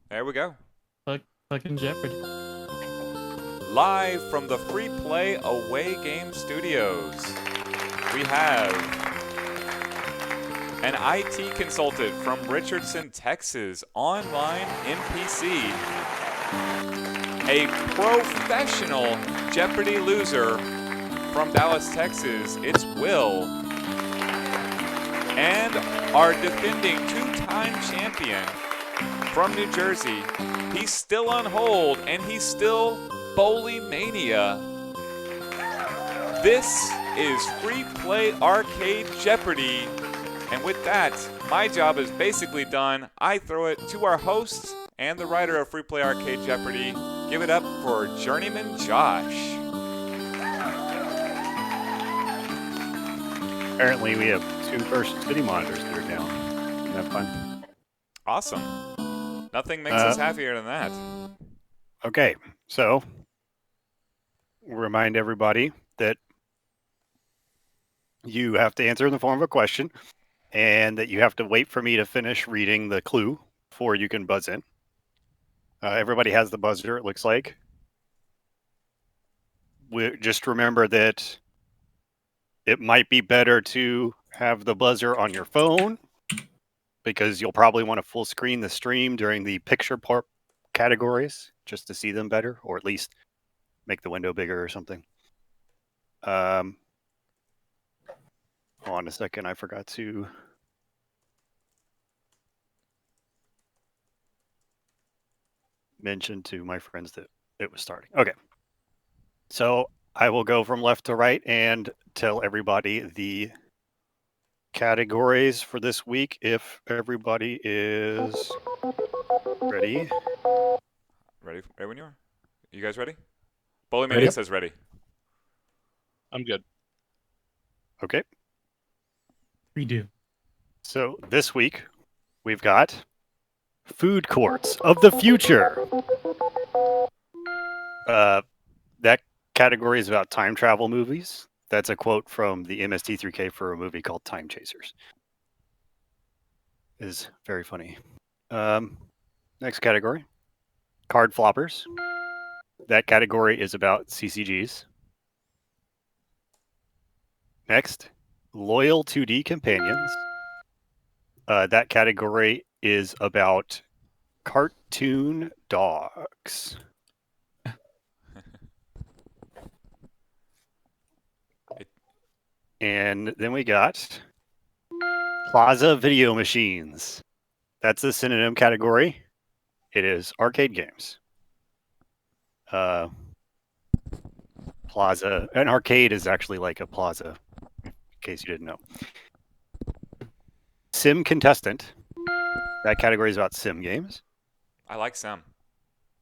There we go. Fucking Jeopardy. Live from the Free Play Away Game Studios, we have an IT consultant from Richardson, Texas, online NPC, a professional Jeopardy loser from Dallas, Texas, it's Will, and our defending two-time champion from New Jersey. He's still on hold, and he's still Bowling Mania. This is Free Play Arcade Jeopardy. And with that, my job is basically done. I throw it to our host and the writer of Free Play Arcade Jeopardy. Give it up for Journeyman Josh. Apparently we have 2 first city monitors that are down. Isn't that fun? Awesome. Nothing makes us happier than that. Okay, so remind everybody that you have to answer in the form of a question and that you have to wait for me to finish reading the clue before you can buzz in. Everybody has the buzzer, it looks like. Just remember that it might be better to have the buzzer on your phone because you'll probably want to full screen the stream during the picture part categories just to see them better, or at least make the window bigger or something. Hold on a second, I forgot to mention to my friends that it was starting. Okay. So I will go from left to right and tell everybody the categories for this week if everybody is ready. Ready when you are? You guys ready? Bowling Mania says ready. I'm good. Okay. We do. So this week we've got food courts of the future. That category is about time travel movies. That's a quote from the MST3K for a movie called Time Chasers. It is very funny. Next category, card floppers. That category is about CCGs. Next, loyal 2D companions. That category is about cartoon dogs. And then we got Plaza video machines. That's the synonym category. It is arcade games. Plaza, an arcade is actually like a plaza, in case you didn't know. Sim contestant. That category is about sim games. I like Sim.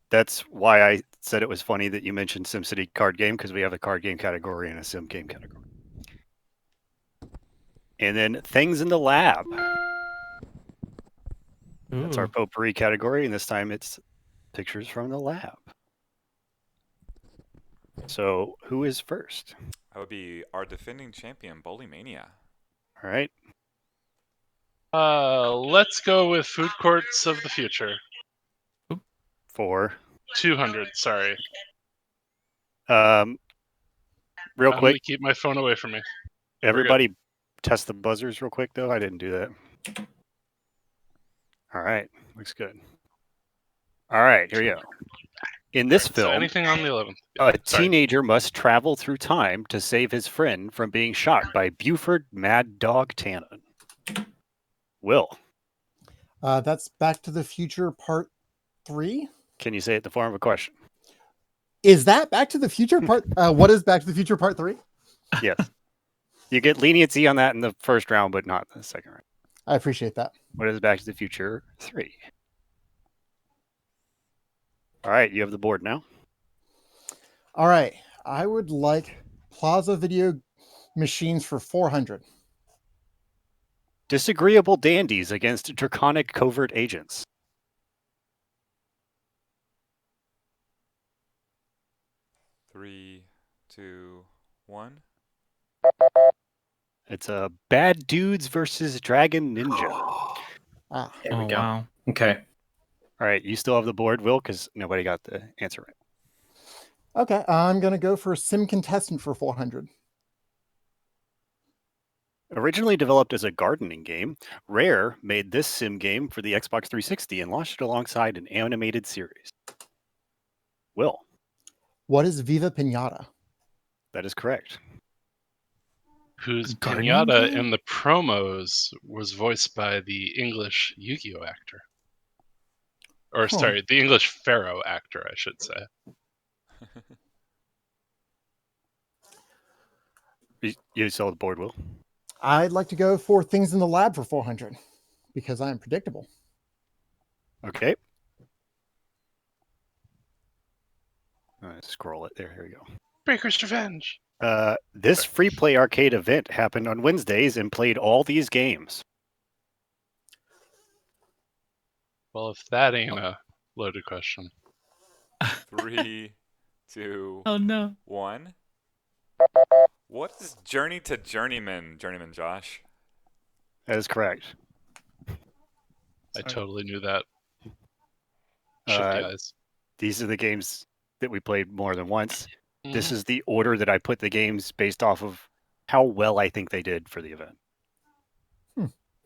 That's why I said it was funny that you mentioned SimCity card game, because we have a card game category and a sim game category. And then things in the lab. That's our potpourri category, and this time it's pictures from the lab. So who is first? That would be our defending champion, Bowling Mania. All right. Let's go with food courts of the future. For 200. Sorry. real I'm quick, gonna keep my phone away from me. everybody test the buzzers real quick, though. I didn't do that. All right. Looks good. All right. Here we go. In this film, So anything on the 11th. a teenager must travel through time to save his friend from being shot by Buford Mad Dog Tannen. Will. That's Back to the Future Part 3. Can you say it in the form of a question? Is that Back to the Future Part? What is Back to the Future Part 3? Yes. You get leniency on that in the first round, but not the second round. I appreciate that. What is Back to the Future 3? All right, you have the board now. All right. I would like Plaza Video Machines for 400. Disagreeable dandies against draconic covert agents. Three, two, one. It's a Bad Dudes versus Dragon Ninja. Ah, There we go. Wow. Okay. All right, you still have the board, Will, because nobody got the answer right. Okay, I'm going to go for Sim Contestant for 400. Originally developed as a gardening game, Rare made this sim game for the Xbox 360 and launched it alongside an animated series. Will, What is Viva Pinata? that is correct. Whose Gardening pinata game? in the promos was voiced by the English Yu-Gi-Oh actor. Or, Huh. sorry, the English Pharaoh actor, I should say. You still have the board, Will? I'd like to go for Things in the Lab for 400 because I am predictable. Okay. Scroll it. There, here we go. Breaker's Revenge. This free play arcade event happened on Wednesdays and played all these games. Well, if that ain't a loaded question. 3, 2, Oh no. 1. What is Journey to Journeyman, Josh? That is correct. I totally knew that. Shit, guys. These are the games that we played more than once. This Mhm. is the order that I put the games based off of how well I think they did for the event.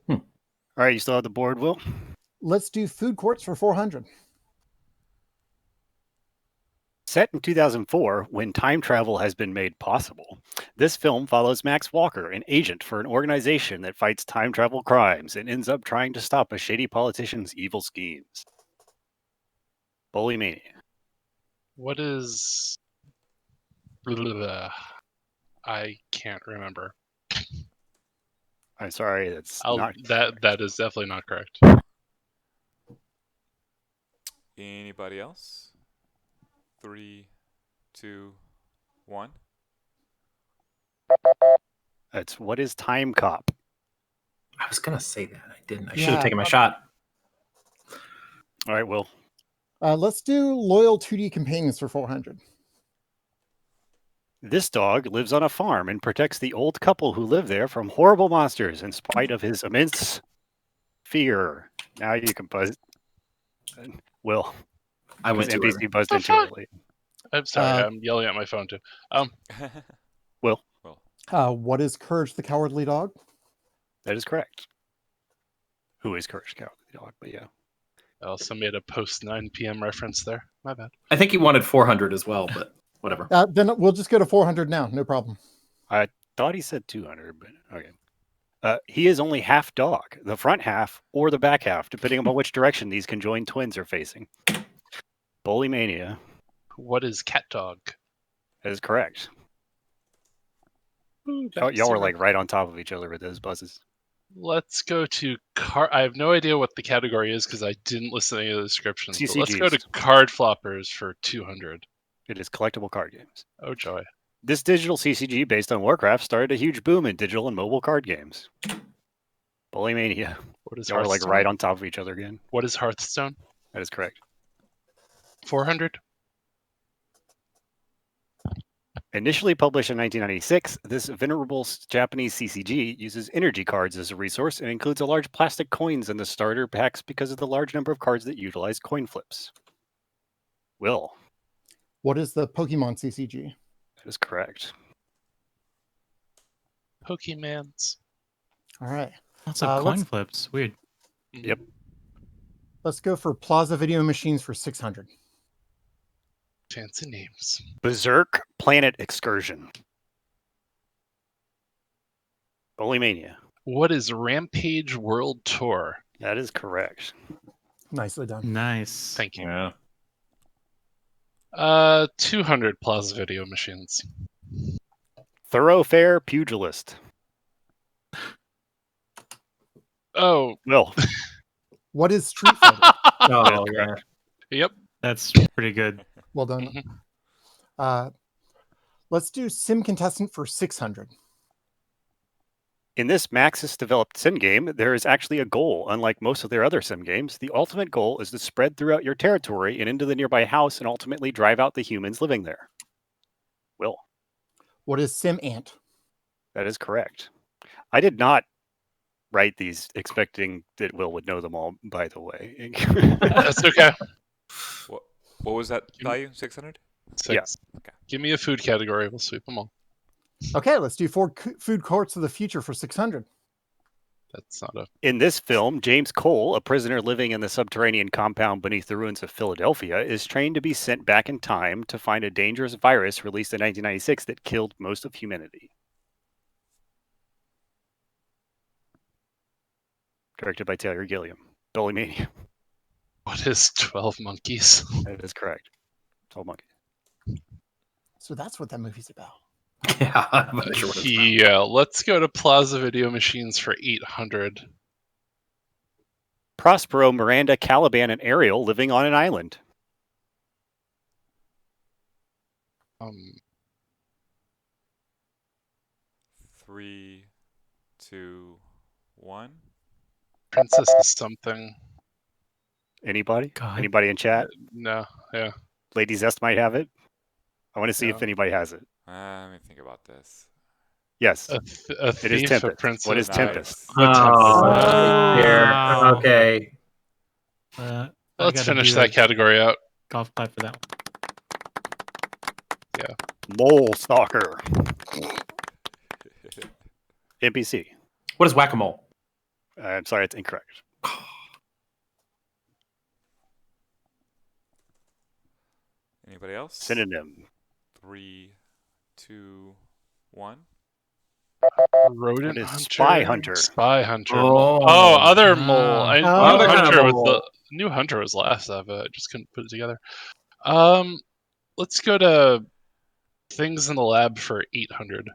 All right, you still have the board, Will? Let's do Food Courts for 400. Set in 2004, when time travel has been made possible, this film follows Max Walker, an agent for an organization that fights time travel crimes and ends up trying to stop a shady politician's evil schemes. Bully Mania. What is... Blah. I can't remember. I'm sorry, that's not that is definitely not correct. Anybody else? 3, 2, 1. That's What is Time Cop? I was gonna say that. I didn't. I should Yeah. have taken my shot. All right, Will. Let's do Loyal 2D Companions for 400. This dog lives on a farm and protects the old couple who live there from horrible monsters in spite of his immense fear. Now you can buzz. Will. I went too NBC early. buzzed The in too fuck? early. I'm sorry, I'm yelling at my phone too. Will. What is Courage the Cowardly Dog? That is correct. Who is Courage the Cowardly Dog? But yeah. I also made a post 9 p.m. reference there. My bad. I think he wanted 400 as well, but whatever. Then we'll just go to 400 now. No problem. I thought he said 200, but okay. He is only half dog, the front half or the back half, depending upon which direction these conjoined twins are facing. Bully Mania. What is Cat Dog? That is correct. Ooh, Y'all were like right on top of each other with those buzzes. Let's go to I have no idea what the category is because I didn't listen to any of the descriptions. But let's go to CCGs. Card Floppers for 200. It is collectible card games. Oh joy! This digital CCG based on Warcraft started a huge boom in digital and mobile card games. Bully Mania. What is Y'all were like Hearthstone? right on top of each other again. What is Hearthstone? That is correct. 400. Initially published in 1996, this venerable Japanese CCG uses energy cards as a resource and includes a large plastic coins in the starter packs because of the large number of cards that utilize coin flips. Will. What is the Pokemon CCG? That is correct. Pokemans. All right. Lots of coin let's- flips. Weird. Yep. Let's go for Plaza Video Machines for 600. Fancy names. Berserk Planet Excursion. Bully Mania. What is Rampage World Tour? That is correct. Nicely done. Nice. Thank you. Yeah. 200 Plaza Video Machines. Thoroughfare Pugilist. Oh, Will. What is Street Fighter? Oh, yeah. yep. That's pretty good. Well done. Let's do Sim Contestant for 600. In this Maxis developed sim game, there is actually a goal. Unlike most of their other sim games, the ultimate goal is to spread throughout your territory and into the nearby house and ultimately drive out the humans living there. Will. What is Sim Ant? That is correct. I did not write these expecting that Will would know them all, by the way. That's okay. What was that value? 600? 6. Yeah. Okay. Give me a food category. We'll sweep them all. Okay, let's do food courts of the future for 600. That's not a. In this film, James Cole, a prisoner living in the subterranean compound beneath the ruins of Philadelphia, is trained to be sent back in time to find a dangerous virus released in 1996 that killed most of humanity. Directed by Taylor Gilliam. Bullymania. What is 12 Monkeys? That is correct. 12 Monkeys. So that's what that movie's about. Yeah, I'm not sure what it's about. Yeah, let's go to Plaza Video Machines for 800. Prospero, Miranda, Caliban, and Ariel living on an island. 3, 2, 1. Princess is something. Anybody? God. Anybody in chat? No, yeah. Lady Zest might have it. I want to see No. if anybody has it. Let me think about this. Yes, A it is thief, a Tempest. princess. What is Nice. Tempest? Oh, here. Wow. Okay. I Let's gotta finish do that a category out. golf clap for that one. Mole Stalker. NPC. What is whack-a-mole? I'm sorry, it's incorrect. Anybody else? Synonym. 3, 2, 1. Rodent What is hunter. Spy Hunter? Spy hunter. Oh. Other mole. I Other knew kind of hunter was mole. the new hunter was last of it. I just couldn't put it together. Let's go to things in the lab for 800.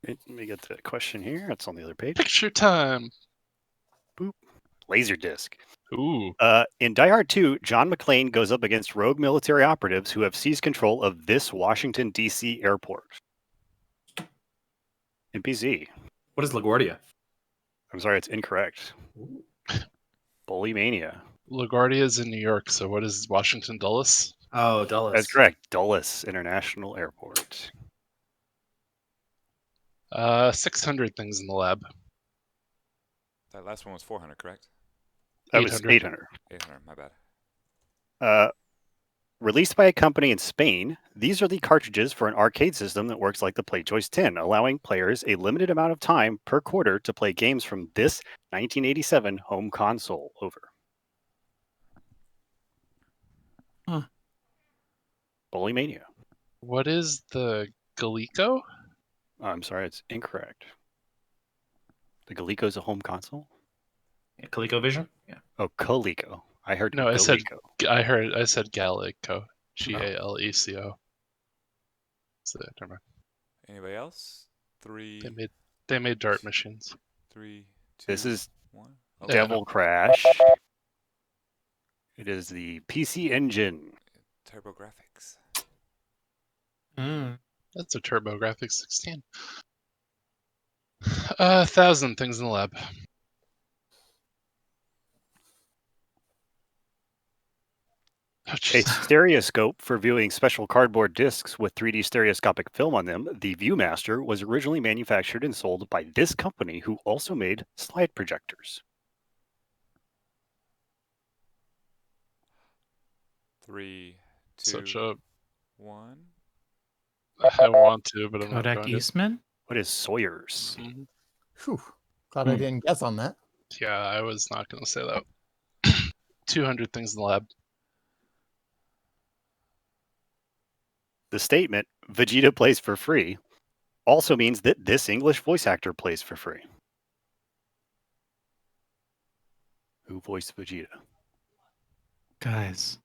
Let me get the question here. It's on the other page. Picture time. Laserdisc. Ooh. In Die Hard 2, John McClane goes up against rogue military operatives who have seized control of this Washington, D.C. airport. NPC. What is LaGuardia? I'm sorry, it's incorrect. Bullymania. LaGuardia is in New York, so what is Washington Dulles? Oh, Dulles. That's correct. Dulles International Airport. 600 things in the lab. That last one was 400, correct? That was 800. 800, my bad. Released by a company in Spain, these are the cartridges for an arcade system that works like the PlayChoice 10, allowing players a limited amount of time per quarter to play games from this 1987 home console. Over. Huh. Bullymania. What is the Galico? I'm sorry, it's incorrect. The Coleco's a home console? Yeah, ColecoVision? Yeah. Oh, Coleco. I heard No, I said Coleco. I said Galeco. Galeco. So never mind. Anybody else? 3, They made dart machines. 3, 2, This is 1. Yeah. Devil Crash. It is the PC Engine. TurboGrafx. That's a TurboGrafx 16. 1,000 things in the lab. Oh, A jeez. stereoscope for viewing special cardboard discs with 3D stereoscopic film on them, the Viewmaster was originally manufactured and sold by this company who also made slide projectors. 3, 2, Such a 1. I want to, but I'm not Kodak going to. Eastman? What is Sawyer's? Mhm. Whew. Glad I didn't guess on that. Yeah, I was not going to say that. 200 things in the lab. The statement, Vegeta plays for free, also means that this English voice actor plays for free. Who voiced Vegeta? Guys.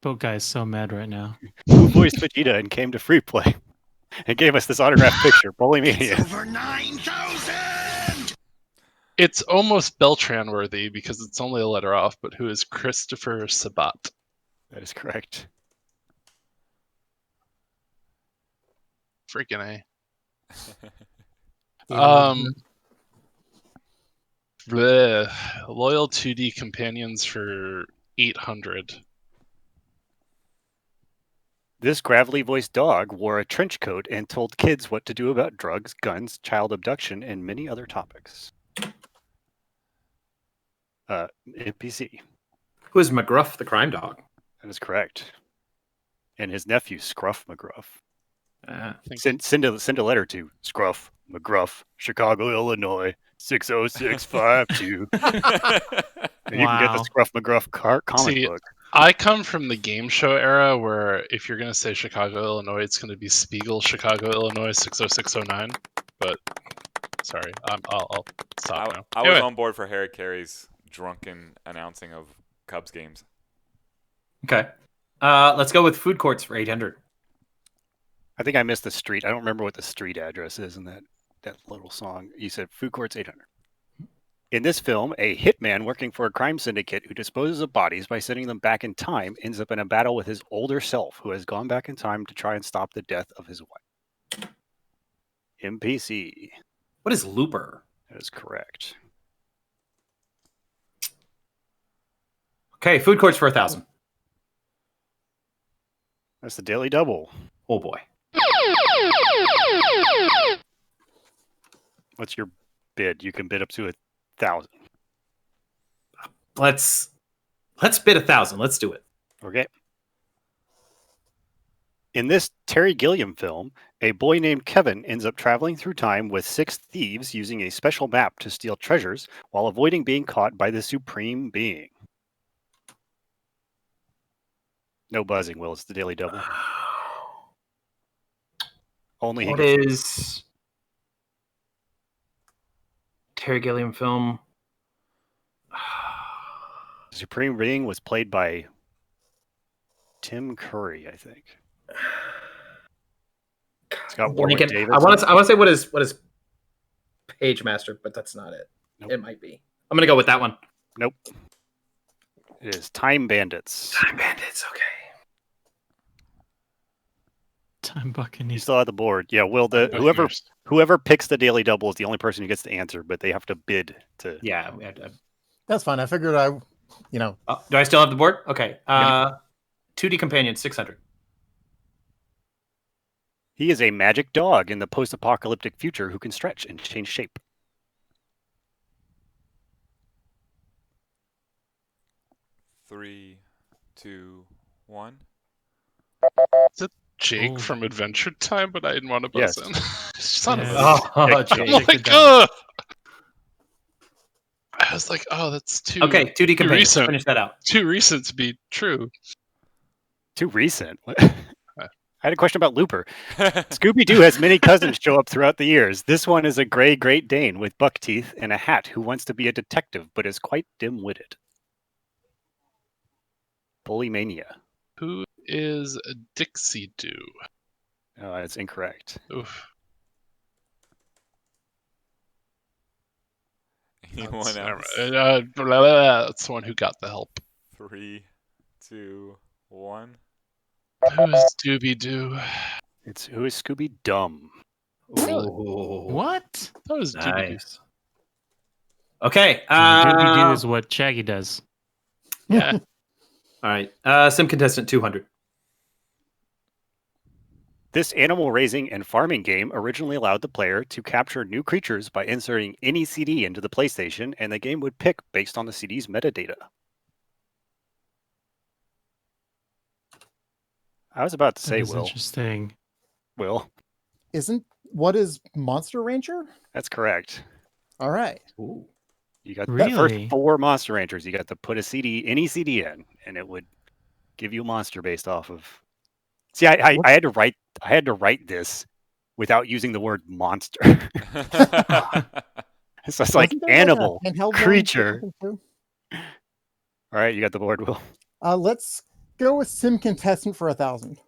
Boat guy's so mad right now. Who voiced Vegeta and came to free play and gave us this autographed picture? Bullymania. Over 9,000! It's almost Beltran worthy because it's only a letter off, but who is Christopher Sabat? That is correct. Freaking A. David Bleh. Loyal 2D companions for 800. This gravelly-voiced dog wore a trench coat and told kids what to do about drugs, guns, child abduction, and many other topics. NPC. Who is McGruff the crime dog? That is correct. And his nephew, Scruff McGruff. Send Send a letter to Scruff McGruff, Chicago, Illinois, 60652. And you can get the Wow. Scruff McGruff comic See, book. I come from the game show era where if you're going to say Chicago, Illinois, it's going to be Spiegel, Chicago, Illinois, 60609. But sorry, I'll stop now. I was Anyway, on board for Harry Carey's drunken announcing of Cubs games. Okay. Let's go with food courts for 800. I think I missed the street. I don't remember what the street address is in that little song. You said food courts 800. In this film, a hitman working for a crime syndicate who disposes of bodies by sending them back in time ends up in a battle with his older self, who has gone back in time to try and stop the death of his wife. NPC. What is Looper? That is correct. Okay, food courts for 1,000. That's the Daily Double. Oh boy. What's your bid? You can bid up to 1,000. Let's bid 1,000. Let's do it. Okay. In this Terry Gilliam film, a boy named Kevin ends up traveling through time with 6 thieves using a special map to steal treasures while avoiding being caught by the Supreme Being. No buzzing, Will. It's the Daily Double. Only he What gets is Terry Gilliam film? The Supreme Being was played by Tim Curry, I think. It's got Warwick Lincoln. Davis. I want to say what is Page Master, but that's not it. Nope. It might be. I'm gonna go with that one. Nope. It is Time Bandits. Time Bandits. Okay. Time You Buccaneers. still have the board. Yeah, Will. okay, Whoever picks the Daily Double is the only person who gets the answer, but they have to bid to. Yeah. That's fine. I figured Do I still have the board? Okay. Yeah. 2D Companion 600. He is a magic dog in the post-apocalyptic future who can stretch and change shape. Three, two, one. Jake Oh. from Adventure Time, but I didn't want to buzz Yes. in. Son of a. Yeah. Oh, Jake. I'm like, ugh! I was like, oh, that's too Okay, 2D Companion. Let's recent. finish that out. too recent to be true. Too recent. I had a question about Looper. Scooby-Doo has many cousins show up throughout the years. This one is a gray Great Dane with buck teeth and a hat who wants to be a detective but is quite dim-witted. Bullymania. Who is a Dixie Doo? Oh, that's incorrect. Oof. Anyone That's, else? that's the one who got the help. 3, 2, 1. Who's Doobie Doo? It's who is Scooby Dumb? Really? Ooh, What? That was Doobie Doo. nice. Okay. Doobie Doo is what Shaggy does. Yeah. All right. Sim contestant 200. This animal raising and farming game originally allowed the player to capture new creatures by inserting any CD into the PlayStation, and the game would pick based on the CD's metadata. I was about to That say, is Will. interesting. Will, what is Monster Ranger? that's correct. All right. Ooh. You got the Really? first 4 Monster Rangers. You got to put a CD, any CD in, and it would give you a monster based off of. See, I had to write this without using the word monster. So it's like Wasn't there animal, a handheld one or creature. something too? All right, you got the board, Will. Let's go with Sim contestant for 1,000.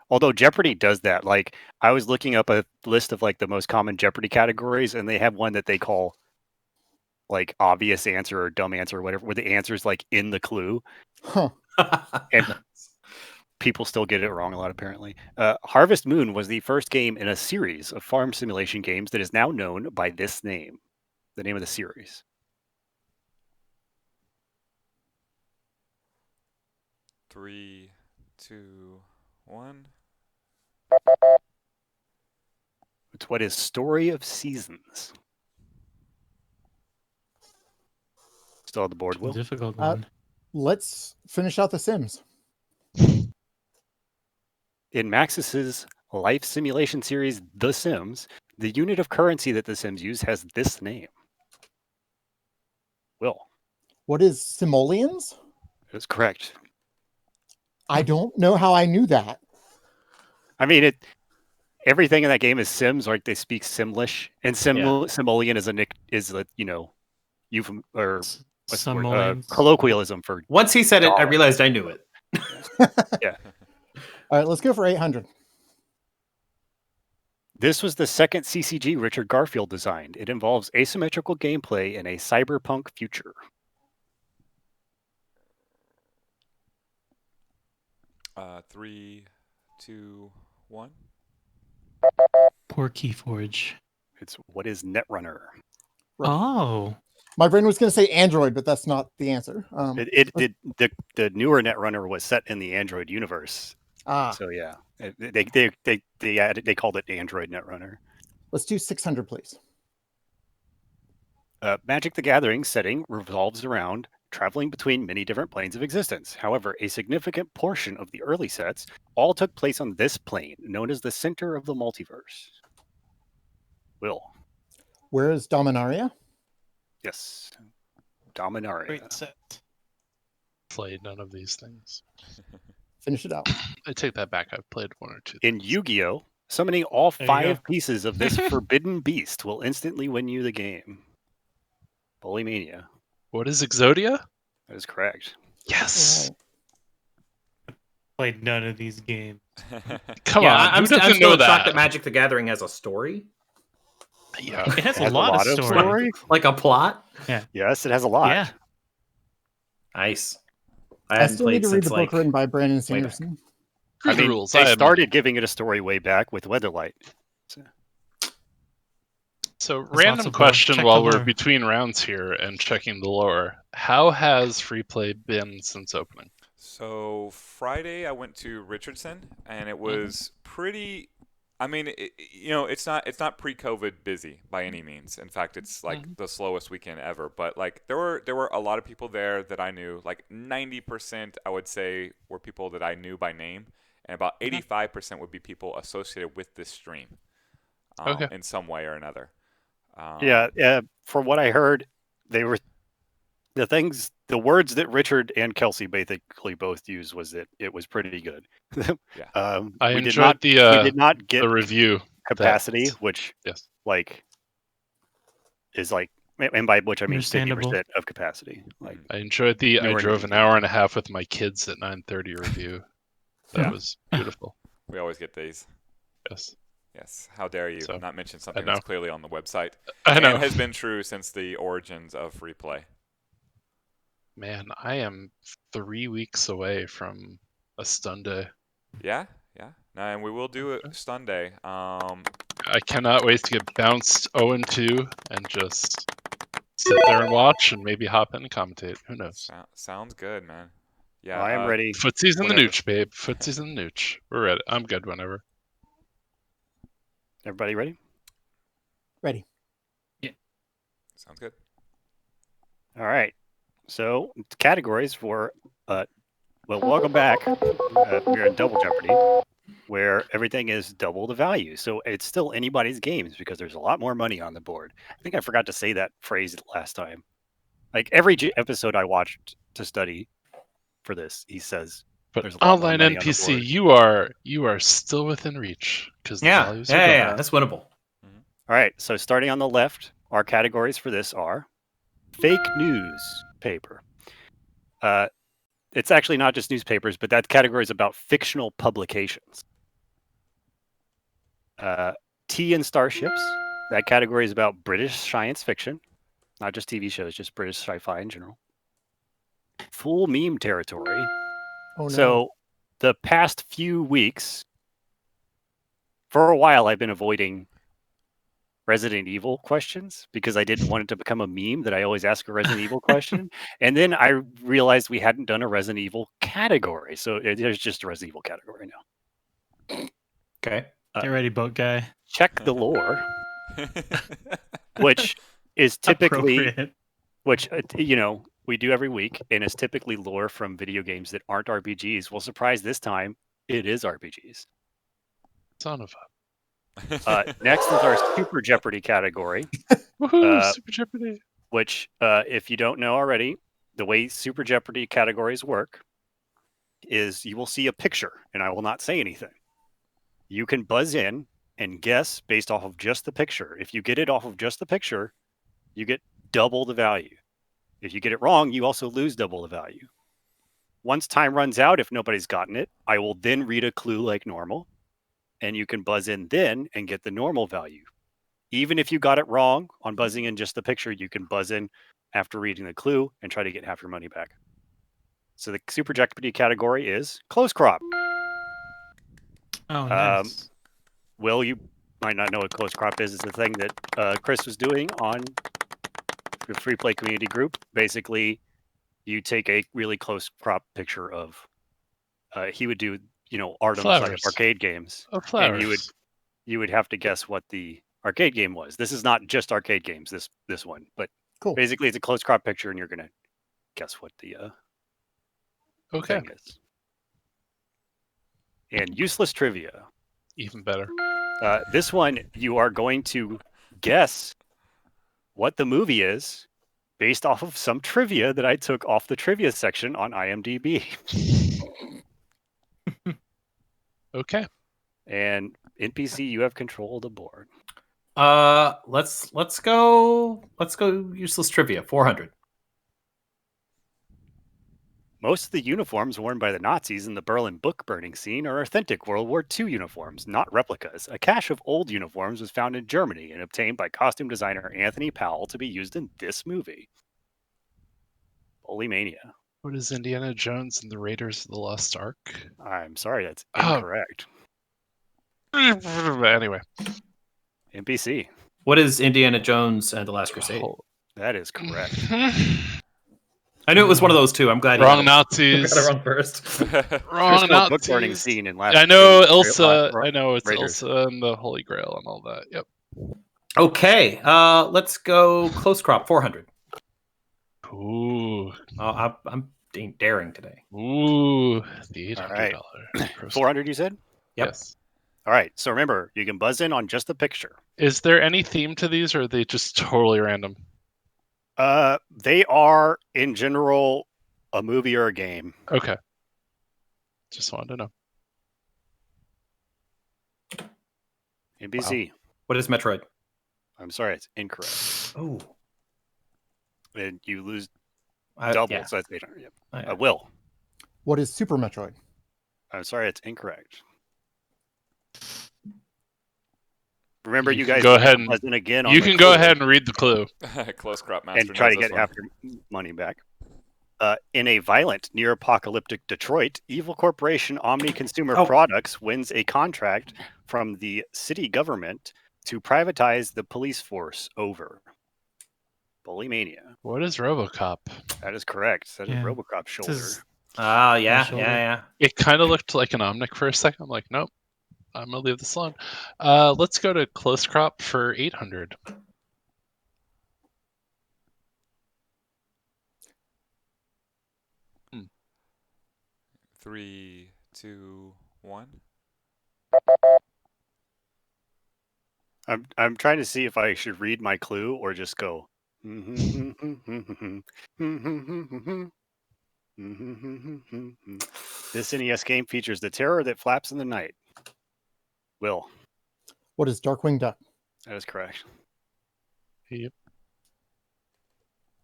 Although Jeopardy does that. Like, I was looking up a list of like the most common Jeopardy categories, and they have one that they call like obvious answer or dumb answer or whatever, where the answer is like in the clue. Huh. And people still get it wrong a lot, apparently. Harvest Moon was the first game in a series of farm simulation games that is now known by this name, the name of the series. Three, two, 1. It's what is Story of Seasons. Still on the board, Will. Difficult one. Let's finish out The Sims. In Maxis's life simulation series, The Sims, the unit of currency that The Sims use has this name. Will. What is simoleons? That is correct. I don't know how I knew that. I mean, everything in that game is Sims, like they speak Simlish, and simoleon is a euphemism or what's the word? Simoleons. Colloquialism for. Once he said it, I realized I knew it. Yeah. All right, let's go for 800. This was the second CCG Richard Garfield designed. It involves asymmetrical gameplay in a cyberpunk future. Uh, 3, 2, 1. Poor Keyforge. It's what is Netrunner? Oh. My brain was going to say Android, but that's not the answer. The newer Netrunner was set in the Android universe. So yeah, they called it Android Netrunner. Let's do 600, please. Magic the Gathering setting revolves around traveling between many different planes of existence. However, a significant portion of the early sets all took place on this plane, known as the center of the multiverse. Will. Where is Dominaria? Yes. Dominaria. Great set. Played none of these things. Finish it out. I take that back. I've played 1 or 2. In Yu-Gi-Oh!, summoning all There you 5 go. pieces of this forbidden beast will instantly win you the game. Polymania. What is Exodia? That is correct. Yes. Right. Played none of these games. Come Yeah, on. I'm Who doesn't still know in shock that? that Magic the Gathering has a story, Yeah. It has It has a lot of story. like a plot. Yes, it has a lot. Yeah. Nice. I I haven't still need played to read since the book written by Brandon way back. Sanderson. Screw the rules. They started giving it a story way back with Weatherlight. So, lots random of lore. question Check while the we're lore. between rounds here and checking the lore. How has free play been since opening? So Friday I went to Richardson, and it was pretty. I mean, it's not pre-COVID busy by any means. In fact, it's like the slowest weekend ever. But like there were a lot of people there that I knew. Like 90% I would say were people that I knew by name, and about 85% would be people associated with this stream, Okay. in some way or another. From what I heard, they were the words that Richard and Kelsey basically both used was that it was pretty good. Yeah. I we did enjoyed not, the we did not get review capacity, that- which yes. like is like, and by which I mean Understandable. 50% of capacity. Like I enjoyed the I Nowhere drove near an hour and a half with my kids at 9:30 review. That Yeah. was beautiful. We always get these. Yes. Yes. How dare you So, not mention something know. that's clearly on the website? I know. And has been true since the origins of free play. Man, I am 3 weeks away from a stun day. Yeah. No, and we will do a stun day. I cannot wait to get bounced 0-2 and just sit there and watch and maybe hop in and commentate. Who knows? Sounds good, man. Yeah. I am ready. Footsie's in the Whenever. nooch, babe. Footsie's in the nooch. We're ready. I'm good whenever. Everybody ready? Ready. Sounds good. All right. So the categories for welcome back. We're in Double Jeopardy, where everything is double the value. So it's still anybody's games because there's a lot more money on the board. I think I forgot to say that phrase last time. Like every episode I watched to study for this, he says, But there's a lot more online money on the NPC, board. you are still within reach because the Yeah, values are going yeah, up. that's winnable. All right. So starting on the left, our categories for this are fake newspaper. It's actually not just newspapers, but that category is about fictional publications. Tea and Starships. That category is about British science fiction, not just TV shows, just British sci-fi in general. Full meme territory. Oh no. So the past few weeks, for a while, I've been avoiding Resident Evil questions because I didn't want it to become a meme that I always ask a Resident Evil question. And then I realized we hadn't done a Resident Evil category. So there's just a Resident Evil category now. Okay. Get ready, boat guy. Check the lore, which is typically, Appropriate. which we do every week, and it's typically lore from video games that aren't RPGs. Well, surprise, this time it is RPGs. Son of Next is our Super Jeopardy category, a woohoo! Super Jeopardy. which, if you don't know already, the way Super Jeopardy categories work is you will see a picture, and I will not say anything. You can buzz in and guess based off of just the picture. If you get it off of just the picture, you get double the value. If you get it wrong, you also lose double the value. Once time runs out, if nobody's gotten it, I will then read a clue like normal, and you can buzz in then and get the normal value. Even if you got it wrong on buzzing in just the picture, you can buzz in after reading the clue and try to get half your money back. So the Super Jeopardy category is close crop. Oh, nice. Will, you might not know what close crop is. It's the thing that Chris was doing on the free play community group. Basically, you take a really close crop picture of, he would do, art on the side of Flowers. arcade games. Oh, flowers. And you would have to guess what the arcade game was. This is not just arcade games, this one, but Cool. basically it's a close crop picture and you're going to guess what the Okay. thing is. And useless trivia. Even better. This one, you are going to guess what the movie is based off of some trivia that I took off the trivia section on IMDb. Okay. And NPC, you have control of the board. Let's go useless trivia. 400. Most of the uniforms worn by the Nazis in the Berlin book burning scene are authentic World War II uniforms, not replicas. A cache of old uniforms was found in Germany and obtained by costume designer Anthony Powell to be used in this movie. Holy mania. What is Indiana Jones and the Raiders of the Lost Ark? I'm sorry, that's Oh. incorrect. Anyway. NPC. What is Indiana Jones and the Last Crusade? Oh. That is correct. I knew it was one of those two. I'm glad. you Wrong got it. I Nazis. got it wrong first. Wrong First book burning Nazis. scene in last. I know in Ilsa. Ra- I know it's Raiders. Ilsa and the Holy Grail and all that. Yep. Okay. Let's go close crop. 400. Ooh. I'm daring today. Ooh. The All right. $800. 400, you said? Yep. Yes. All right. So remember, you can buzz in on just the picture. Is there any theme to these, or are they just totally random? They are in general a movie or a game. Okay. Just wanted to know. NBC. What is Metroid? I'm sorry, it's incorrect. Oh. And you lose double, so that's 800. Yep. Will. What is Super Metroid? I'm sorry, it's incorrect. Remember, you can guys go can ahead and buzz in again. On you the can go clue ahead and read the clue. Close crop master. and try to knows get this half your money back. In a violent, near-apocalyptic Detroit, evil corporation Omni Consumer Products wins a contract from the city government to privatize the police force over. Bully Mania. What is RoboCop? That is correct. That is Yeah. RoboCop's shoulder. Yeah. It kind of looked like an Omnic for a second. I'm like, nope. I'm gonna leave this alone. Let's go to close crop for 800. one. 3, 2, 1. I'm trying to see if I should read my clue or just go. This NES game features the terror that flaps in the night. Will. What is Darkwing Duck? That is correct. Yep.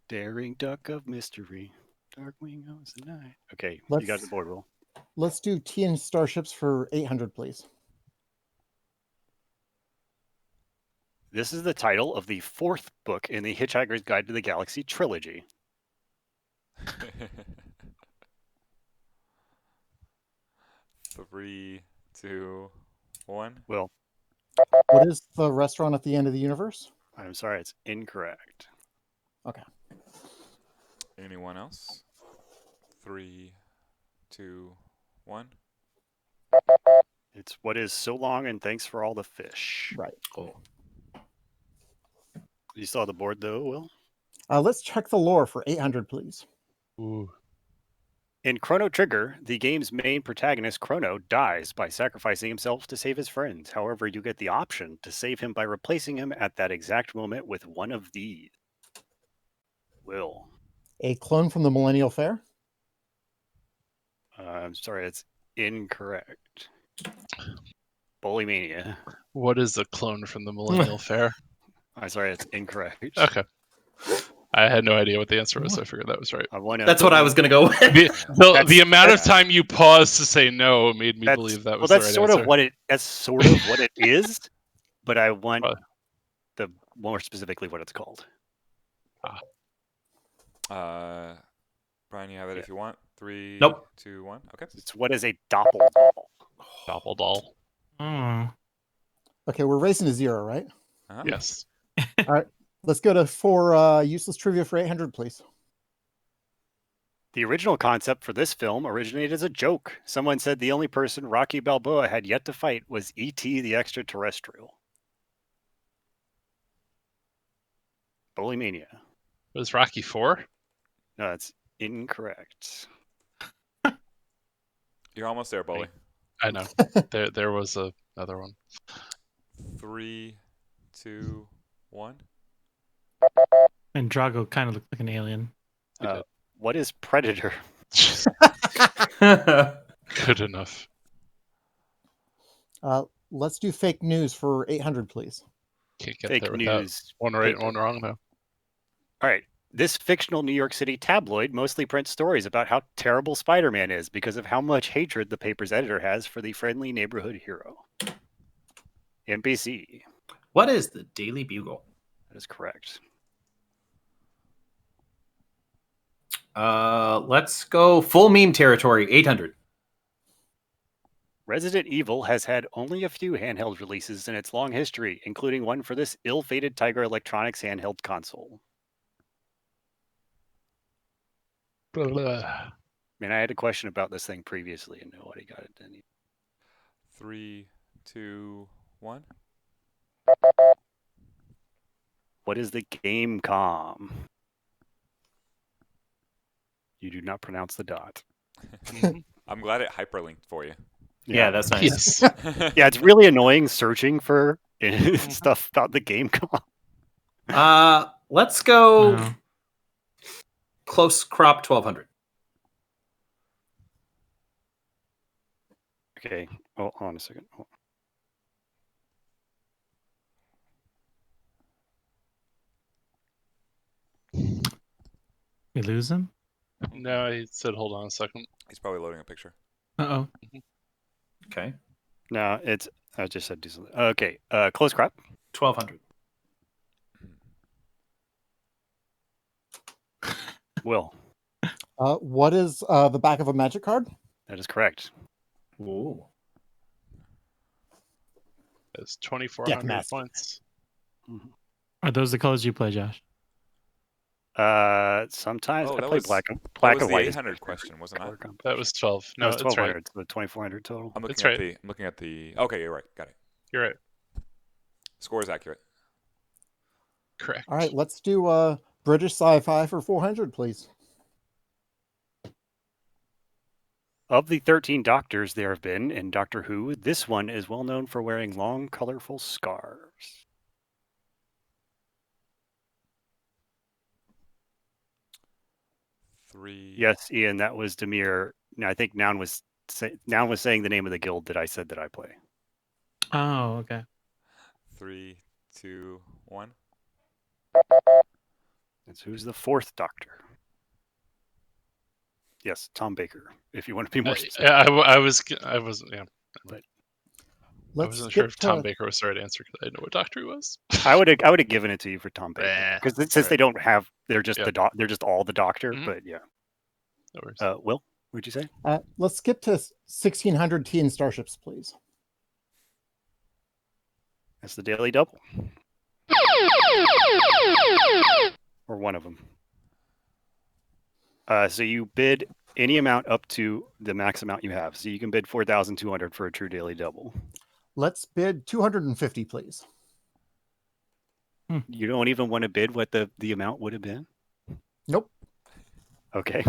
Daring duck of mystery. Darkwing owns the night. Okay, you got the board, Will. Let's do TN Starships for 800, please. This is the title of the 4th book in the Hitchhiker's Guide to the Galaxy trilogy. 3, 2, 1. Will. What is the restaurant at the end of the universe? I'm sorry, it's incorrect. Okay. Anyone else? 3, 2, 1. It's what is so long and thanks for all the fish. Right. Cool. You saw the board though, Will? Let's check the lore for 800, please. Ooh. In Chrono Trigger, the game's main protagonist, Chrono, dies by sacrificing himself to save his friends. However, you get the option to save him by replacing him at that exact moment with one of these. Will. A clone from the Millennial Fair. I'm sorry, it's incorrect. Bullymania. What is a clone from the Millennial Fair? I'm sorry, it's incorrect. Okay. I had no idea what the answer was, so I figured that was right. That's what I was going to go with. The amount of time you paused to say no made me believe that was the right that's sort answer. of what it. That's sort of what it is, but I want the more specifically what it's called. Brian, you have it if you want. 3, Nope. 2, 1. Okay. It's what is a doppeldoll. Doppeldoll. Oh. Okay, we're racing to 0, right? Uh-huh. Yes. All right. Let's go to 4 useless trivia for 800, please. The original concept for this film originated as a joke. Someone said the only person Rocky Balboa had yet to fight was E.T. the Extraterrestrial. Bullymania. Was Rocky 4? No, that's incorrect. You're almost there, Bully. I know. there was another one. 3, 2, 1. And Drago kind of looked like an alien. What is Predator? Good enough. Let's do fake news for 800, please. Can't get Fake there without news. one right and paper. one wrong, though. All right. This fictional New York City tabloid mostly prints stories about how terrible Spider-Man is because of how much hatred the paper's editor has for the friendly neighborhood hero. NBC. What is the Daily Bugle? That is correct. Let's go full meme territory. 800. Resident Evil has had only a few handheld releases in its long history, including one for this ill-fated Tiger Electronics handheld console. Blah, blah. I mean, I had a question about this thing previously, and nobody got it. Didn't 3, 2, 1. What is the Gamecom? You do not pronounce the dot. I'm glad it hyperlinked for you. Yeah, that's nice. Yes. Yeah, it's really annoying searching for stuff about the Gamecom. Let's go No. close crop 1200. Okay, hold on a second. We lose him? No, he said, hold on a second. He's probably loading a picture. Uh-oh. Okay. No, it's. I just said do something. Okay, close crop. 1200. Will. What is the back of a magic card? That is correct. Ooh. It's 2,400 Deathmask. points. Are those the colors you play, Josh? Sometimes Oh, I that play was- black That and was the white. 800 question, wasn't it? That was 12. No, No, it's that's right. 1,200. So 2,400 total. I'm That's looking at right. the. I'm looking at the. Okay, you're right. Got it. You're right. Score is accurate. Correct. All right, let's do British sci-fi for 400, please. Of the 13 doctors there have been in Doctor Who, this one is well known for wearing long, colorful scarves. Three. Yes, Ian, that was Demir. No, I think Noun was saying the name of the guild that I said that I play. Oh, okay. 3, 2, 1. That's who's the fourth Doctor. Yes, Tom Baker. If you want to be more specific. I was, yeah. I Let's wasn't sure skip if Tom to- Baker was the right answer because I didn't know what doctor he was. I would have given it to you for Tom Baker Bah. because since they don't have, they're just Yeah. they're just all the Doctor. Mhm. But yeah, No worries. Will, what'd you say? Let's skip to 1600 T in Starships, please. That's the Daily Double, or one of them. So you bid Any amount up to the max amount you have. So you can bid 4,200 for a true daily double. Let's bid 250, please. You don't even want to bid what the amount would have been? Nope. Okay.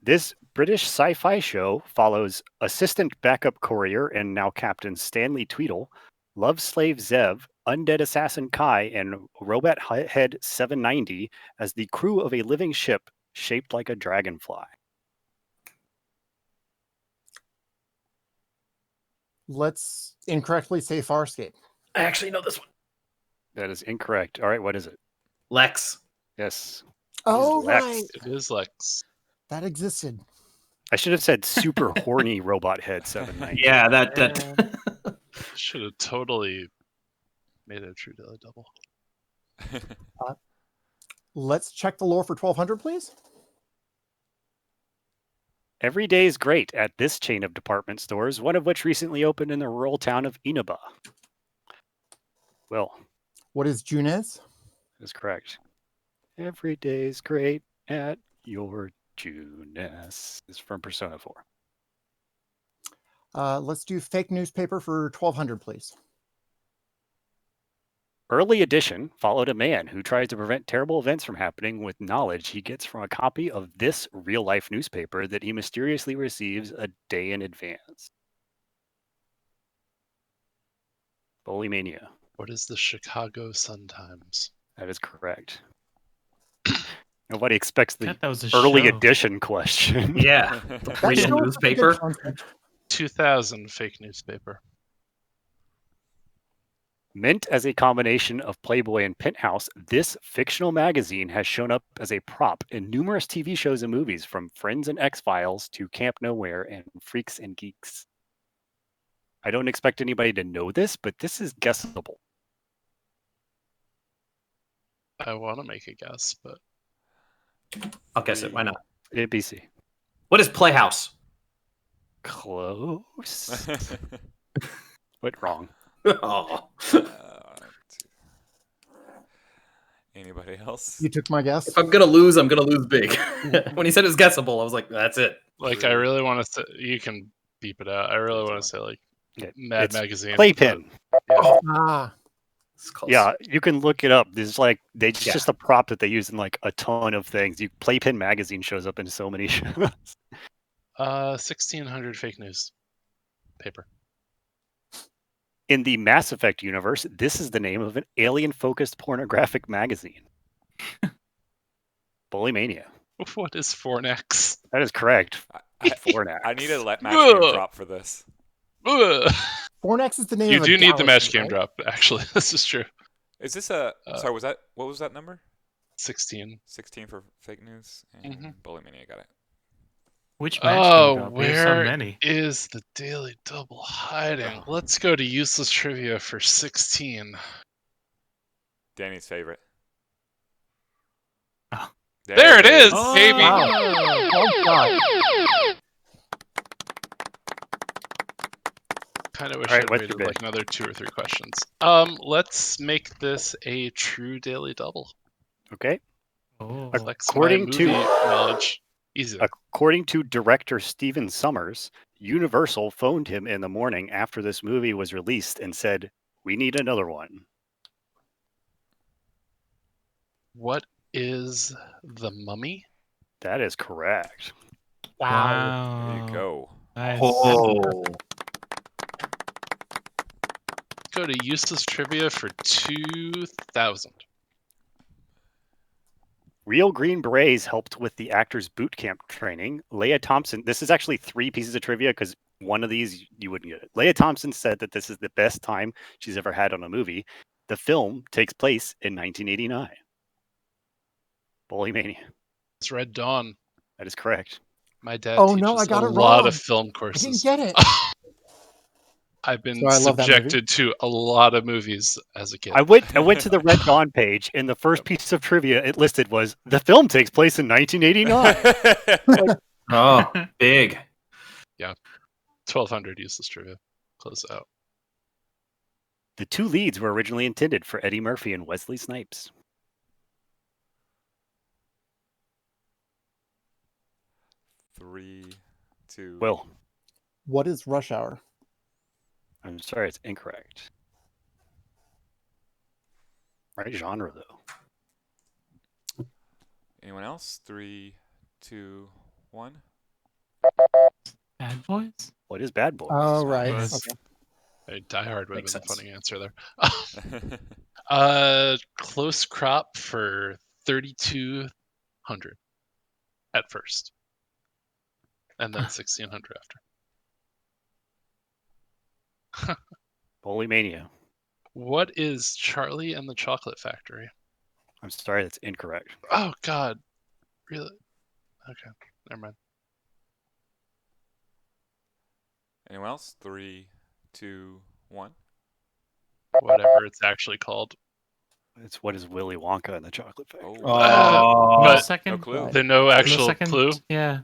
This British sci-fi show follows assistant backup courier and now Captain Stanley Tweedle, love slave Zev, undead assassin Kai, and robot head 790 as the crew of a living ship shaped like a dragonfly. Let's incorrectly say Farscape. I actually know this one. That is incorrect. All right, what is it? Lex. Yes. Oh, Lex. right. It is Lex. That existed. I should have said super horny robot head 790. Yeah, that. Should have totally made it a true daily double. Let's check the lore for 1200, please. Every day is great at this chain of department stores, one of which recently opened in the rural town of Inaba. Will. What is Junez? That is correct. Every day is great at your Junez. Is from Persona 4. Let's do fake newspaper for 1200, please. Early edition followed a man who tries to prevent terrible events from happening with knowledge he gets from a copy of this real-life newspaper that he mysteriously receives a day in advance. Bully-mania. What is the Chicago Sun-Times? That is correct. Nobody expects the That was a early show. edition question. Yeah. That's Real still a newspaper. good concept. 2000 fake newspaper. Meant as a combination of Playboy and Penthouse, this fictional magazine has shown up as a prop in numerous TV shows and movies, from Friends and X-Files to Camp Nowhere and Freaks and Geeks. I don't expect anybody to know this, but this is guessable. I want to make a guess, but I'll guess it. Why not? ABC. What is Playhouse? Close. But wrong. Oh. Anybody else? You took my guess. If I'm gonna lose, I'm gonna lose big. When he said it was guessable, I was like, "That's it." like I really want to say, you can beep it out. I really want to say like Yeah, Mad it's Magazine. Playpen. Ah, It's close. Yeah, you can look it up. There's like it's Yeah. just a prop that they use in like a ton of things. Playpen magazine shows up in so many shows. 1600 fake news paper. In the Mass Effect universe, this is the name of an alien-focused pornographic magazine. Bullymania. What is Fornex? That is correct. I Fornax. need to let match game Ugh. drop for this. Ugh. Fornex is the name You of a do need the match galaxy, game right? drop. Actually, this is true. Is this a? Sorry, what was that number? 16. 16 for fake news and Mhm. Bullymania. Got it. Which match Oh, game drop? We have so where many. is the daily double hiding? Let's go to useless trivia for 16. Danny's favorite. Oh. There it is, Oh, baby. Wow. Oh, God. Kind of wish All right, I'd what's waited your like bid? another 2 or 3 questions. Let's make this a true daily double. Okay. Oh. Flex my According movie to- knowledge. Easy. According to director Steven Summers, Universal phoned him in the morning after this movie was released and said, "We need another one." What is the Mummy? That is correct. Wow. There you go. Nice. Oh. Go to useless trivia for 2,000. Real Green Berets helped with the actors' boot camp training. Leah Thompson, this is actually 3 pieces of trivia because one of these you wouldn't get it. Leah Thompson said that this is the best time she's ever had on a movie. The film takes place in 1989. Bullymania. It's Red Dawn. That is correct. My dad Oh, teaches no, I got a it lot wrong. of film I didn't courses. get it. I've been So I love that movie. subjected to a lot of movies as a kid. I went to the Red Dawn page, and the first piece of trivia it listed was the film takes place in 1989. Oh, big. 1,200 useless trivia. Close it out. The 2 leads were originally intended for Eddie Murphy and Wesley Snipes. 3, 2. Will. What is Rush Hour? I'm sorry, it's incorrect. Right genre, though. Anyone else? 3, 2, 1. Bad Boys? What is Bad Boys? Oh, right. Boys. Okay. Hey, Die Hard would have Makes been the sense. funny answer there. Close crop for 3,200 at first, and then 1,600 after. Polymania. What is Charlie and the Chocolate Factory? I'm sorry, that's incorrect. Oh God, really? Okay, never mind. Anyone else? 3, 2, 1. Whatever it's actually called. It's What is Willy Wonka and the Chocolate Factory? Oh, Oh, No but second. no clue. the no No actual second. clue. Yeah.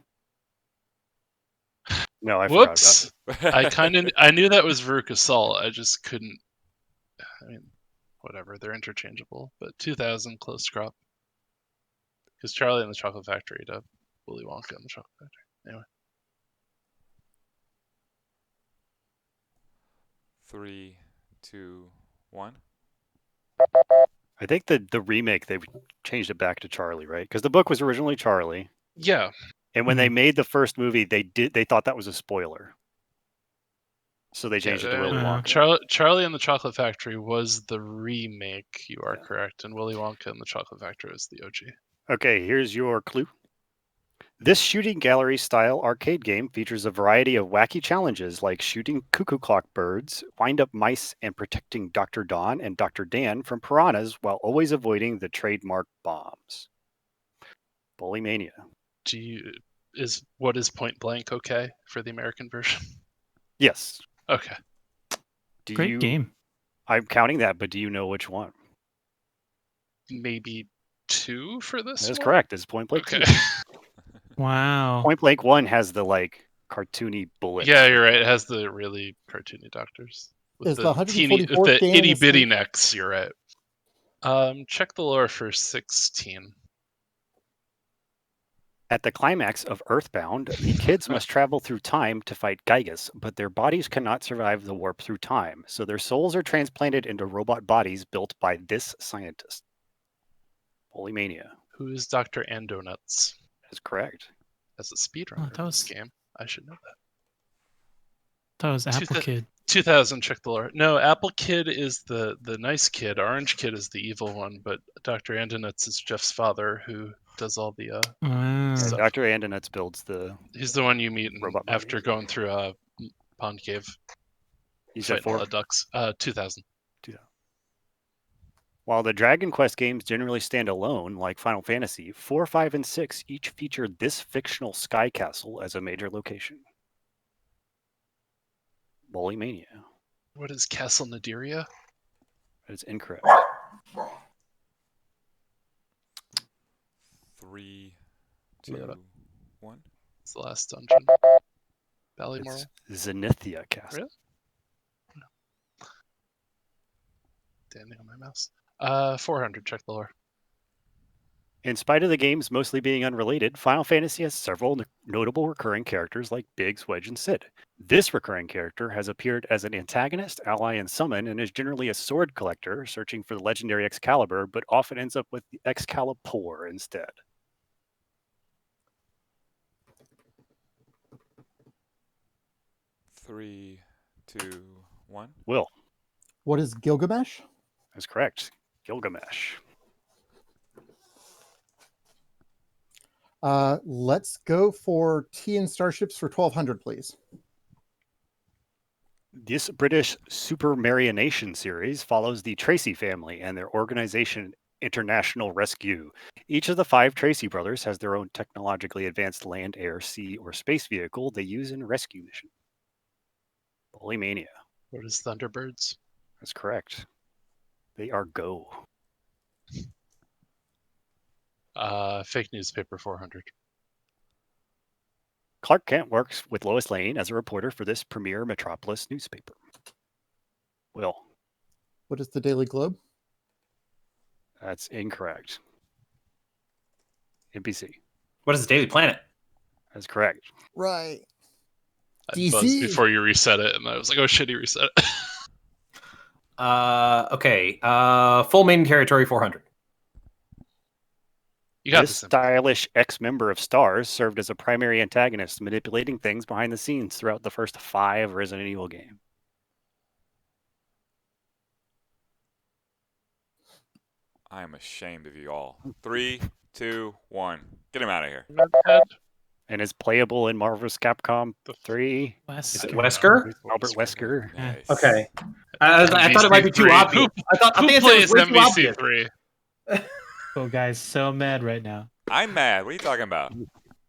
No, I forgot Whoops! about it. I knew that was Veruca Salt. I just couldn't. I mean, whatever. They're interchangeable. But 2,000 close crop. Because Charlie and the Chocolate Factory to Willy Wonka and the Chocolate Factory. Anyway. 3, 2, 1. I think the remake, they changed it back to Charlie, right? Because the book was originally Charlie. Yeah. And when they made the first movie, they thought that was a spoiler. So they changed it to Willy Wonka. Charlie and the Chocolate Factory was the remake. You are correct. And Willy Wonka and the Chocolate Factory is the OG. Okay, here's your clue. This shooting gallery style arcade game features a variety of wacky challenges like shooting cuckoo clock birds, wind up mice, and protecting Dr. Dawn and Dr. Dan from piranhas while always avoiding the trademark bombs. Polymania. What is Point Blank okay for the American version? Yes. Okay. Great game. I'm counting that, but do you know which one? Maybe 2 for this That is one? correct. It's Point Blank. Okay. 2. Wow. Point Blank 1 has the cartoony bullets. Yeah, you're right. It has the really cartoony doctors. Is the 144th with the game itty in the bitty States? necks, you're right. Check the lore for 16. At the climax of Earthbound, the kids must travel through time to fight Gygus, but their bodies cannot survive the warp through time, so their souls are transplanted into robot bodies built by this scientist. Polymania. Who is Dr. Andonuts? That's correct. As a speedrunner that of this was- game. I should know that. That was Apple Kid. 2000, check the lore. No, Apple Kid is the nice kid. Orange Kid is the evil one, but Dr. Andonuts is Jeff's father who does all the Wow. stuff. Dr. Andonuts builds the... He's the one you meet robot after bodies. going through a pond cave. You said Fighting a 4? lot of ducks. 2000. While the Dragon Quest games generally stand alone, like Final Fantasy, 4, 5, and 6 each feature this fictional sky castle as a major location. Polymania. What is Castle Nadiria? That is incorrect. 3, Look it 2, up. 1. It's the last dungeon. Ballymoral? It's Zenithia Castle. Really? Standing on my mouse. 400, check the lore. In spite of the games mostly being unrelated, Final Fantasy has several notable recurring characters like Biggs, Wedge, and Cid. This recurring character has appeared as an antagonist, ally, and summon, and is generally a sword collector searching for the legendary Excalibur, but often ends up with the Excalibur instead. Three, 2, 1. Will. What is Gilgamesh? That's correct. Gilgamesh. Let's go for Tea and Starships for 1,200, please. This British Super Marionation series follows the Tracy family and their organization International Rescue. Each of the 5 Tracy brothers has their own technologically advanced land, air, sea, or space vehicle they use in rescue mission. Polymania. What is Thunderbirds? That's correct. They are Go. Fake newspaper 400. Clark Kent works with Lois Lane as a reporter for this premier metropolis newspaper. Will. What is the Daily Globe? That's incorrect. NPC. What is the Daily Planet? That's correct. Right. I buzzed DC. before you reset it, and I was like, "Oh shit, he reset it." Okay. Full main territory 400. You got This this. stylish ex-member of STARS served as a primary antagonist, manipulating things behind the scenes throughout the first 5 Resident Evil games. I am ashamed of you all. 3, 2, 1. Get him out of here. Redhead? And is playable in Marvel's Capcom 3. Is it Wesker. Wesker? Albert Wesker. Nice. Okay. I thought it might be too MVC3. obvious. I Who think it plays was way too obvious. MVC3? Oh, guys, so mad right now. I'm mad. What are you talking about?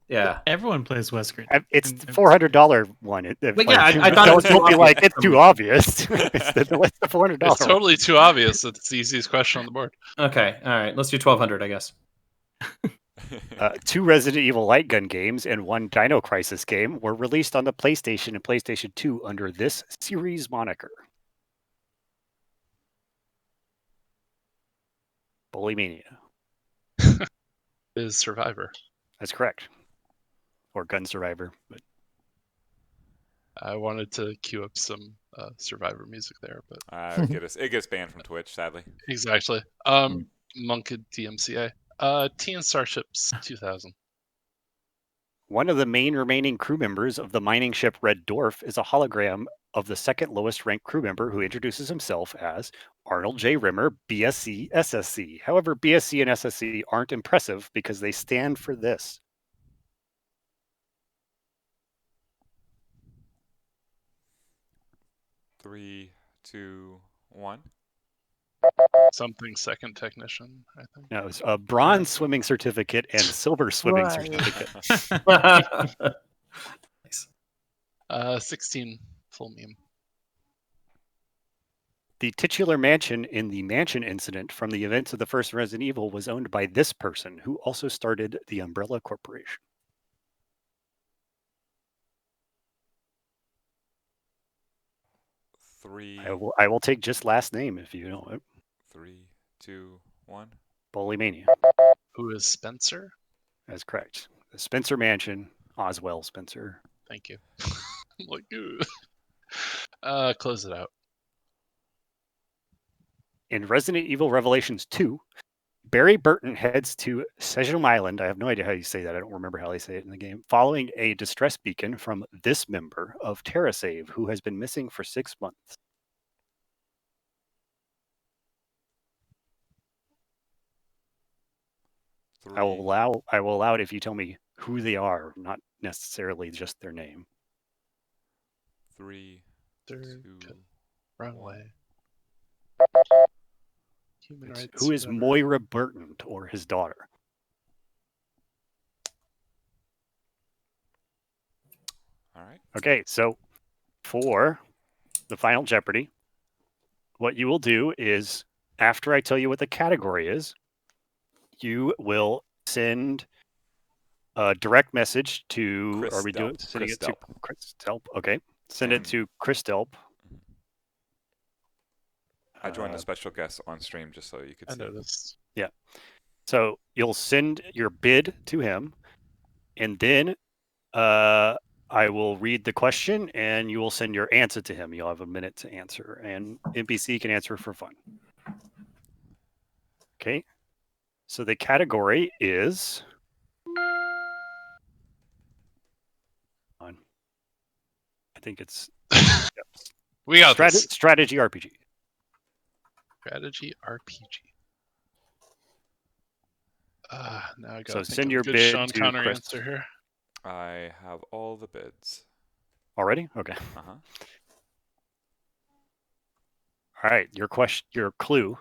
Yeah. Everyone plays Wesker. It's the $400 one. But yeah, I thought it was don't too be like obvious. it's too obvious. It's the $400 It's one. totally too obvious. It's the easiest question on the board. Okay. All right. Let's do 1200, I guess. 2 Resident Evil light gun games and 1 Dino Crisis game were released on the PlayStation and PlayStation 2 under this series moniker. Bullymania. Is Survivor. That's correct. Or Gun Survivor. But I wanted to cue up some Survivor music there, but it gets banned from Twitch, sadly. exactly. Monkid DMCA. Teen Starships 2000. one of the main remaining crew members of the mining ship Red Dwarf is a hologram of the second lowest ranked crew member who introduces himself as Arnold J. Rimmer, BSc, SSC. However, BSc and SSC aren't impressive because they stand for this. Three, two, one. Something second technician, I think. No, it's a bronze swimming certificate and silver swimming Right. certificate. Nice. 16 full meme. The titular mansion in the mansion incident from the events of the first Resident Evil was owned by this person, who also started the Umbrella Corporation. Three, I will take just last name if you know it. 3, 2, 1. Bullymania. Who is Spencer? That's correct. The Spencer Mansion, Oswell Spencer. Thank you. I'm like, ooh. Close it out. In Resident Evil Revelations 2, Barry Burton heads to Sejum Island. I have no idea how you say that. I don't remember how they say it in the game. Following a distress beacon from this member of TerraSave, who has been missing for 6 months. I will allow it if you tell me who they are, not necessarily just their name. 3, Third 2, runway. Human It's- rights. who is whatever. Moira Burton or his daughter? All right. Okay, so for the final Jeopardy, what you will do is, after I tell you what the category is, you will send a direct message to. Chris Are we doing Delp. sending Chris it to Delp. Chris Delp? Okay, send it to Chris Delp. I joined a special guest on stream just so you could I see. noticed. So you'll send your bid to him, and then I will read the question, and you will send your answer to him. You'll have a minute to answer, and NPC can answer for fun. Okay. So the category is. I think it's We got this. strategy RPG. Strategy RPG. Now I got So to send think your of a good bid Sean to Connery Chris. answer here. I have all the bids. Already? Okay. Uh-huh. All right. Your clue.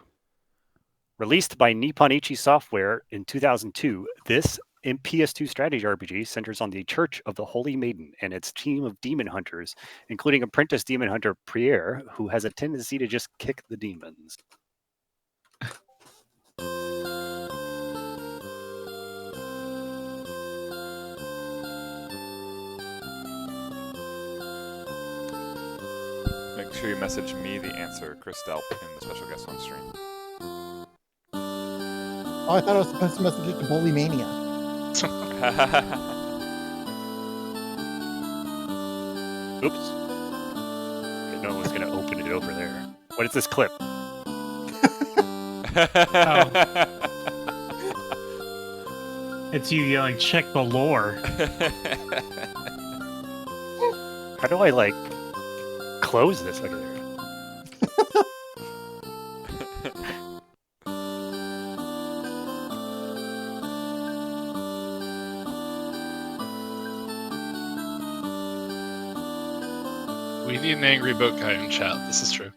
Released by Nipponichi Software in 2002, this PS2 strategy RPG centers on the Church of the Holy Maiden and its team of demon hunters, including apprentice demon hunter Pierre, who has a tendency to just kick the demons. Make sure you message me the answer, Chris Delp, in the special guest on stream. Oh, I thought I was supposed to message it to Bullymania. Oops. Didn't know it was going to open it over there. What is this clip? It's you yelling, check the lore. How do I, like, close this over there? We need an angry boat guy in chat. This is true.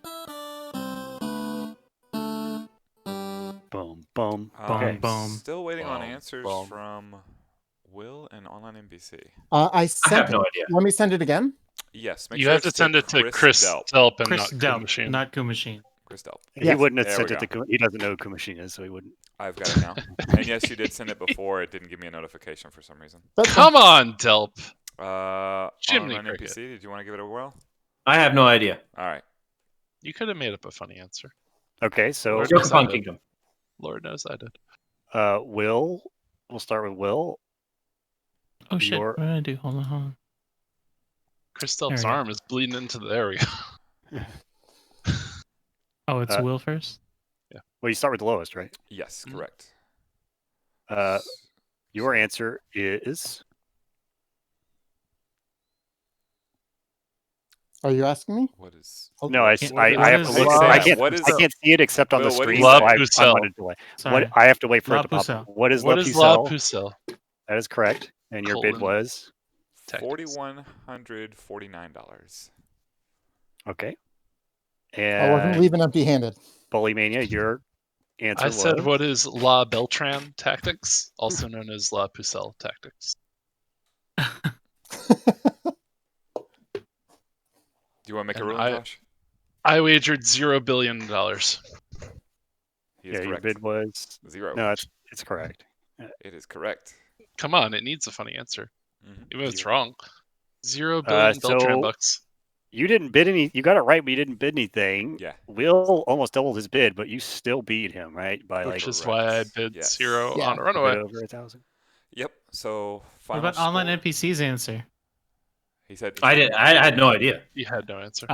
Boom, boom. Boom, boom. Still waiting on Boom, answers boom. from Will and Online NBC. I I sent have it. no idea. Let me send it again. Yes, make You sure have to it's send it to Chris Delp. Delp and Chris not Delp, Machine. not Machine. Chris Delp. He Yes. wouldn't have There sent we it to... He doesn't know who Machine is, so he wouldn't. I've got it now. And yes, you did send it before. It didn't give me a notification for some reason. That's Come on, Delp. Jiminy Online Cricket. NPC, did you want to give it a whirl? I have no idea. All right. You could have made up a funny answer. Okay, so Lord Joke knows Fun I did. Kingdom. Lord knows I did. Will, we'll start with Will. Oh shit, Your- what did I do? Hold on. Chris There Delp's we go. arm is bleeding into the area. Oh, it's Will first? Well, you start with the lowest, right? Yes, Mhm. correct. Your answer is... Are you asking me? What is... Oh, No, I have to is look. it? I can't. What is- I can't see it except on Will, the what screen. is So La I'm Pucelle. on a delay. Sorry. What I have to wait for La it to pop. Pucelle. What is What La is La Pucelle? Pucelle? That is correct. And your bid Colon. was Tactics. $4,149. okay. I wasn't And leaving empty-handed. Bully Mania, your answer I was said, what is La Beltran tactics, also known as La Pucelle tactics? Do you want to make a And ruling, Josh? I wagered $0 billion. He is yeah. Your correct. bid was 0. no. It's correct. It is correct. Come on, it needs a funny answer. Mhm. Even if it's wrong. $0 billion so- Beltran bucks. You didn't bid any. You got it right, but you didn't bid anything. Yeah. Will almost doubled his bid, but you still beat him, right? By Which like is why I correct. bid Yes. 0 Yeah. on a a bit runaway. over 1,000. Yep. So What final about Online score. NPC's answer? He said I did. I had no idea. You had no answer.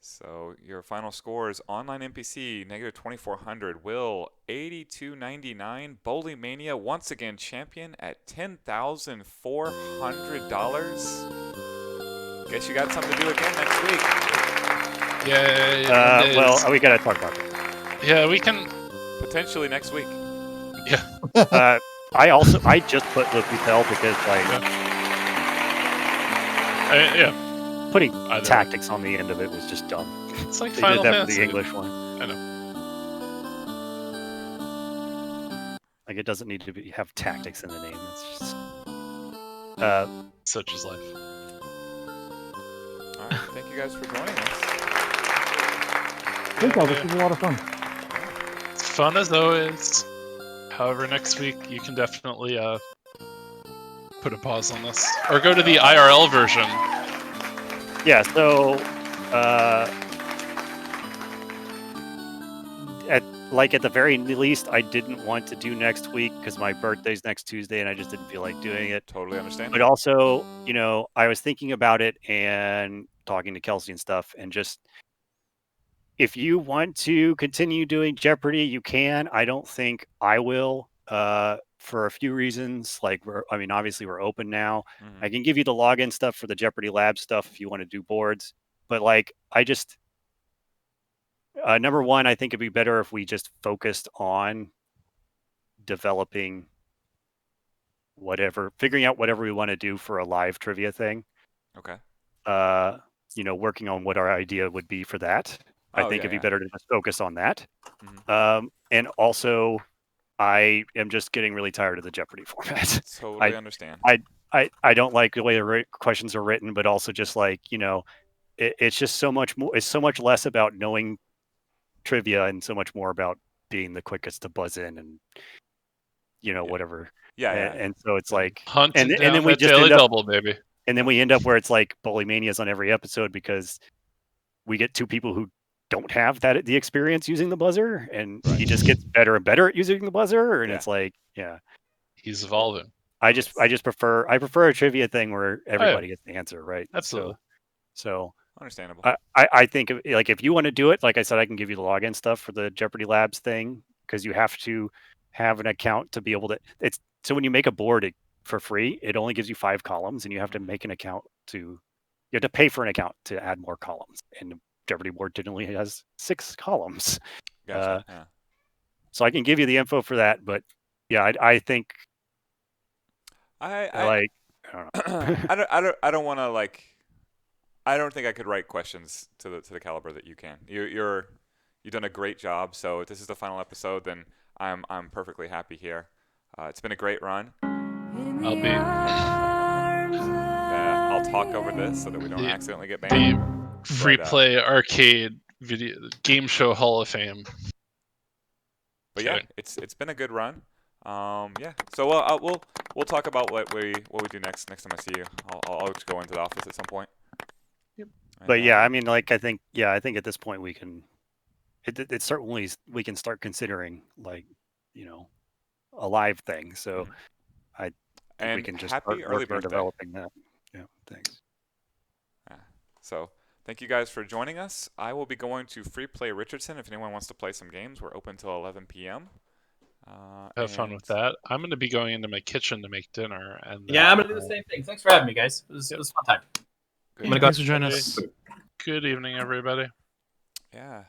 So your final score is Online NPC -2,400. Will 82.99. Bowling Mania once again champion at $10,400. Guess you got something to do again next week. Yay. Well, we gotta talk about it. yeah, we can. Potentially next week. I just put Le Pucelle because like Yeah, putting Either tactics on the end of it was just dumb. it's like They Final did that Fantasy. for the English one. I know. Like it doesn't need to have tactics in the name. It's just Such is life. All right. Thank you guys for joining us. Good job. This was a lot of fun. It's fun as always. However, next week you can definitely put a pause on this or go to the IRL version. yeah. So at the very least, I didn't want to do next week because my birthday's next Tuesday, and I just didn't feel like doing it. Totally understand. But also, I was thinking about it and talking to Kelsey and stuff, and just if you want to continue doing Jeopardy, you can. I don't think I will, for a few reasons. Like, obviously we're open now. Mhm. I can give you the login stuff for the Jeopardy Lab stuff if you want to do boards. But like, I just number one, I think it'd be better if we just focused on developing figuring out whatever we want to do for a live trivia thing. Okay. Working on what our idea would be for that. I Oh, think yeah, it'd be yeah. better to just focus on that. Mhm. And also, I am just getting really tired of the Jeopardy format. Totally understand. I don't like the way the questions are written, but also just like, it's just so much more. It's so much less about knowing trivia and so much more about being the quickest to buzz in and, whatever. Yeah. And so it's like, Hunting and down then we that just daily end up, double, baby. and then we end up where it's like Bully Mania's on every episode because we get two people who don't have the experience using the buzzer, and he just gets better and better at using the buzzer, and Yeah. it's like, yeah, He's evolving. I just prefer a trivia thing where everybody gets the answer, right? Absolutely. So Understandable. I think like if you want to do it, like I said, I can give you the login stuff for the Jeopardy Labs thing because you have to have an account to be able to. It's so when you make a board for free, it only gives you 5 columns, and you have to make an account you have to pay for an account to add more columns. And the Jeopardy board generally has 6 columns. Gotcha. Yeah. So I can give you the info for that, but yeah, I think I like I don't know. I don't want to like. I don't think I could write questions to the caliber that you can. You've done a great job. So if this is the final episode, then I'm perfectly happy here. It's been a great run. I'll talk over this so that we don't accidentally get banned. The free play arcade video game show Hall of Fame. But yeah, it's been a good run. Yeah. So we'll talk about what we do next time I see you. I'll just go into the office at some point. Yep. But yeah, I mean, like I think at this point we can. It certainly we can start considering like a live thing. So I think we can just happy start early working on birthday. developing that. Yeah, thanks. Yeah. So thank you guys for joining us. I will be going to Free Play Richardson. If anyone wants to play some games, we're open till 11 p.m. Have fun with that. I'm going to be going into my kitchen to make dinner. And Yeah, I'm going to do the same thing. Thanks for having me, guys. It was a fun time. I'm gonna go. Thanks for joining us. Good evening, everybody. Yeah.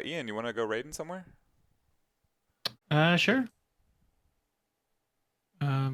Ian, you want to go raiding somewhere? Sure.